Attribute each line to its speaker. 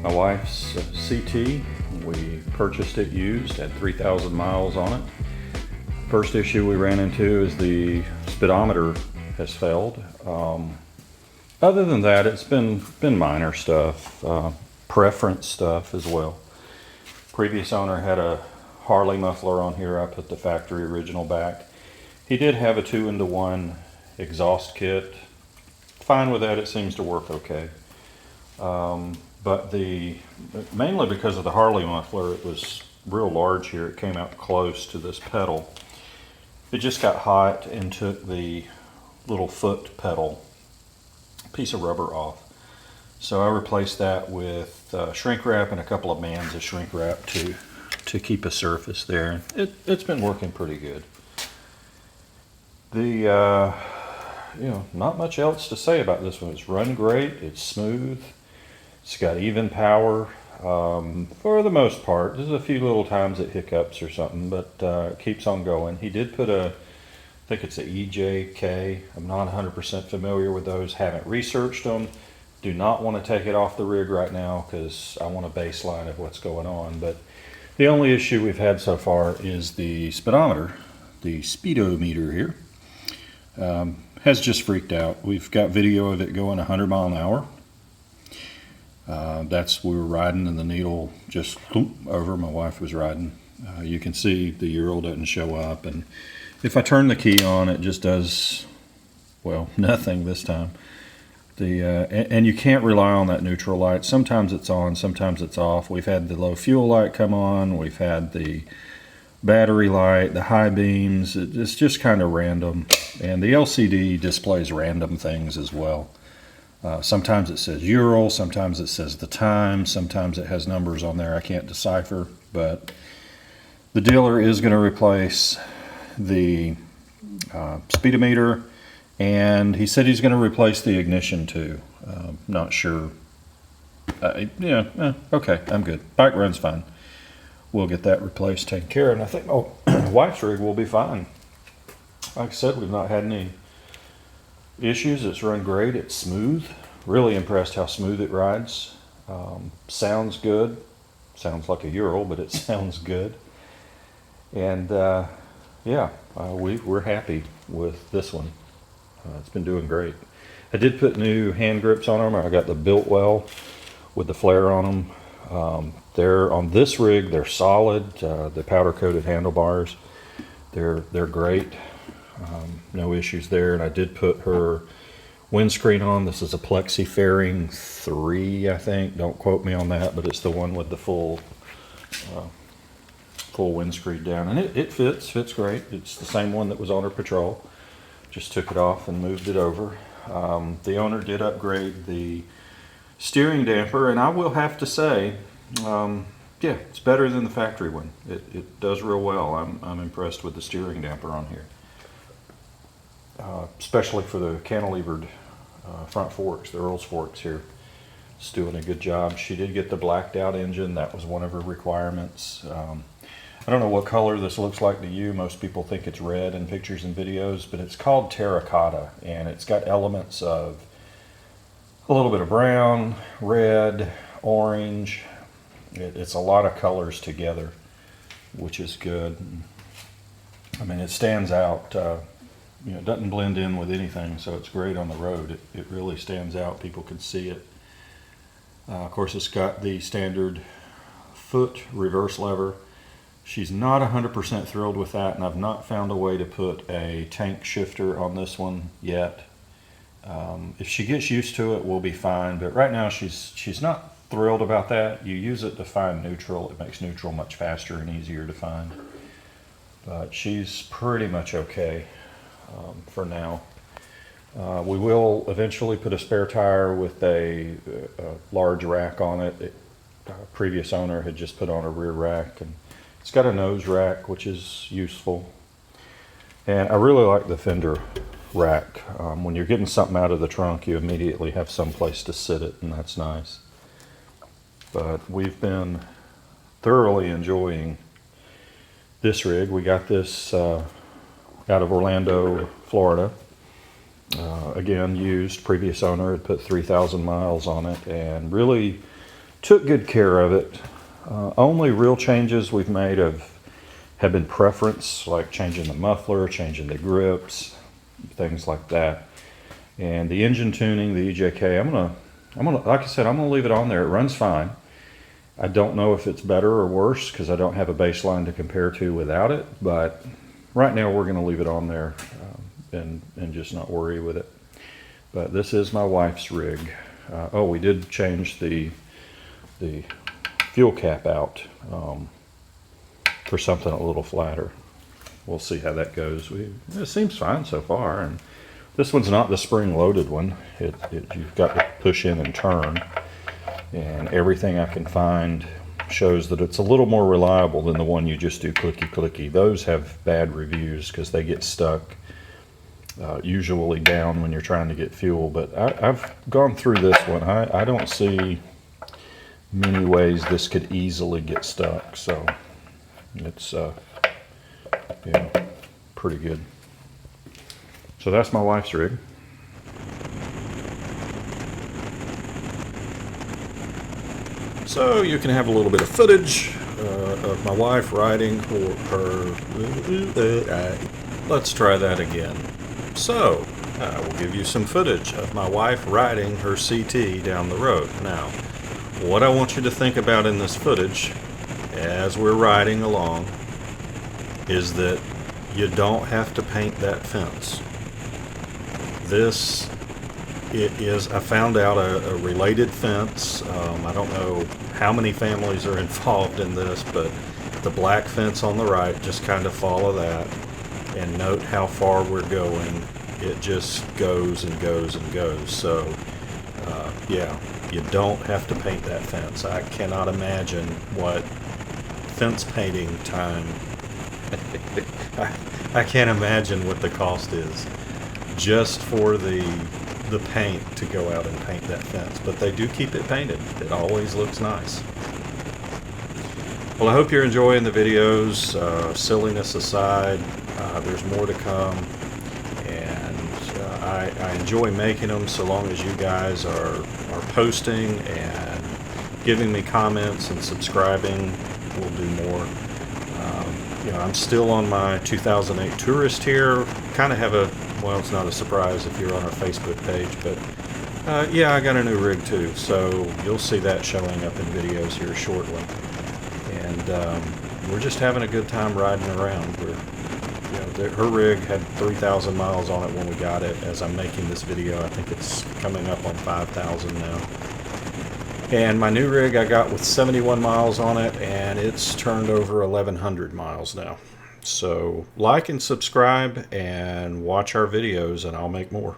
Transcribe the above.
Speaker 1: My wife's CT. We purchased it used, had 3,000 miles on it. First issue we ran into is the speedometer has failed. Other than that, it's been minor stuff, preference stuff as well. Previous owner had a Harley muffler on here. I put the factory original back. He did have a 2-in-1 exhaust kit. Fine with that, it seems to work okay. But mainly because of the Harley muffler, it was real large here. It came out close to this pedal. It just got hot and took the little foot pedal piece of rubber off. So I replaced that with shrink wrap and a couple of bands of shrink wrap to keep a surface there. It's been working pretty good. Not much else to say about this one. It's run great. It's smooth. It's got even power for the most part. There's a few little times it hiccups or something, but it keeps on going. He did put I think it's a EJK. I'm not 100% familiar with those. Haven't researched them. Do not want to take it off the rig right now because I want a baseline of what's going on. But the only issue we've had so far is the speedometer. The speedometer here has just freaked out. We've got video of it going 100 miles an hour. We were riding and the needle just over. My wife was riding. You can see the Ural doesn't show up, and if I turn the key on, it just does, well, nothing this time. And you can't rely on that neutral light. Sometimes it's on, sometimes it's off. We've had the low fuel light come on. We've had the battery light, the high beams. It's just kind of random. And the LCD displays random things as well. Sometimes it says Ural, sometimes it says the time, sometimes it has numbers on there I can't decipher. But the dealer is going to replace the speedometer, and he said he's going to replace the ignition too. Not sure. Okay, I'm good. Bike runs fine. We'll get that replaced, taken care of, and I think my wife's rig will be fine. Like I said, we've not had any issues. It's run great. It's smooth. Really impressed how smooth it rides. Sounds good. Sounds like a Ural, but it sounds good. And we're happy with this one. It's been doing great. I did put new hand grips on them. I got the built well with the flare on them. They're on this rig. They're solid. The powder coated handlebars. They're great. No issues there. And I did put her windscreen on. This is a Plexi Fairing 3, I think. Don't quote me on that, but it's the one with the full windscreen down, and it fits great. It's the same one that was on her Patrol. Just took it off and moved it over. The owner did upgrade the steering damper, and I will have to say, it's better than the factory one. It does real well. I'm impressed with the steering damper on here, especially for the cantilevered front forks, the Ural's forks here. It's doing a good job. She did get the blacked out engine. That was one of her requirements. I don't know what color this looks like to you. Most people think it's red in pictures and videos, but it's called Terracotta, and it's got elements of a little bit of brown, red, orange. It's a lot of colors together, which is good. I mean, it stands out. It doesn't blend in with anything, so it's great on the road. It really stands out. People can see it. Of course, it's got the standard foot reverse lever. She's not 100% thrilled with that, and I've not found a way to put a tank shifter on this one yet. If she gets used to it, we'll be fine, but right now she's not thrilled about that. You use it to find neutral. It makes neutral much faster and easier to find. But she's pretty much okay for now. We will eventually put a spare tire with a large rack on it. Previous owner had just put on a rear rack, and it's got a nose rack, which is useful. And I really like the fender rack. When you're getting something out of the trunk, you immediately have some place to sit it, and that's nice. But we've been thoroughly enjoying this rig. We got this out of Orlando, Florida. Again, used. Previous owner had put 3,000 miles on it and really took good care of it. Only real changes we've made have been preference, like changing the muffler, changing the grips, things like that. And the engine tuning, the EJK, I'm gonna, like I said, I'm gonna leave it on there. It runs fine. I don't know if it's better or worse because I don't have a baseline to compare to without it, but right now we're gonna leave it on there and just not worry with it. But this is my wife's rig. Oh, we did change the fuel cap out for something a little flatter. We'll see how that goes. It seems fine so far, and this one's not the spring-loaded one. You've got to push in and turn, and everything I can find shows that it's a little more reliable than the one you just do clicky-clicky. Those have bad reviews because they get stuck, usually down when you're trying to get fuel. But I've gone through this one. I don't see many ways this could easily get stuck, so it's yeah, pretty good. So that's my wife's rig. So you can have a little bit of footage of my wife riding her. Let's try that again. So I will give you some footage of my wife riding her CT down the road. Now, what I want you to think about in this footage as we're riding along is that you don't have to paint that fence. I found out a related fence. I don't know how many families are involved in this, but the black fence on the right, just kind of follow that and note how far we're going. It just goes and goes and goes. So yeah, you don't have to paint that fence. I cannot imagine what fence painting time I can't imagine what the cost is just for the paint to go out and paint that fence. But they do keep it painted. It always looks nice. Well, I hope you're enjoying the videos. Silliness aside, there's more to come. And I enjoy making them so long as you guys are posting and giving me comments and subscribing. We'll do more. You know, I'm still on my 2008 Tourist here. Kind of have well, it's not a surprise if you're on our Facebook page, but yeah, I got a new rig too, so you'll see that showing up in videos here shortly. And we're just having a good time riding around. Her rig had 3,000 miles on it when we got it. As I'm making this video, I think it's coming up on 5,000 now. And my new rig I got with 71 miles on it, and it's turned over 1,100 miles now. So like and subscribe and watch our videos, and I'll make more.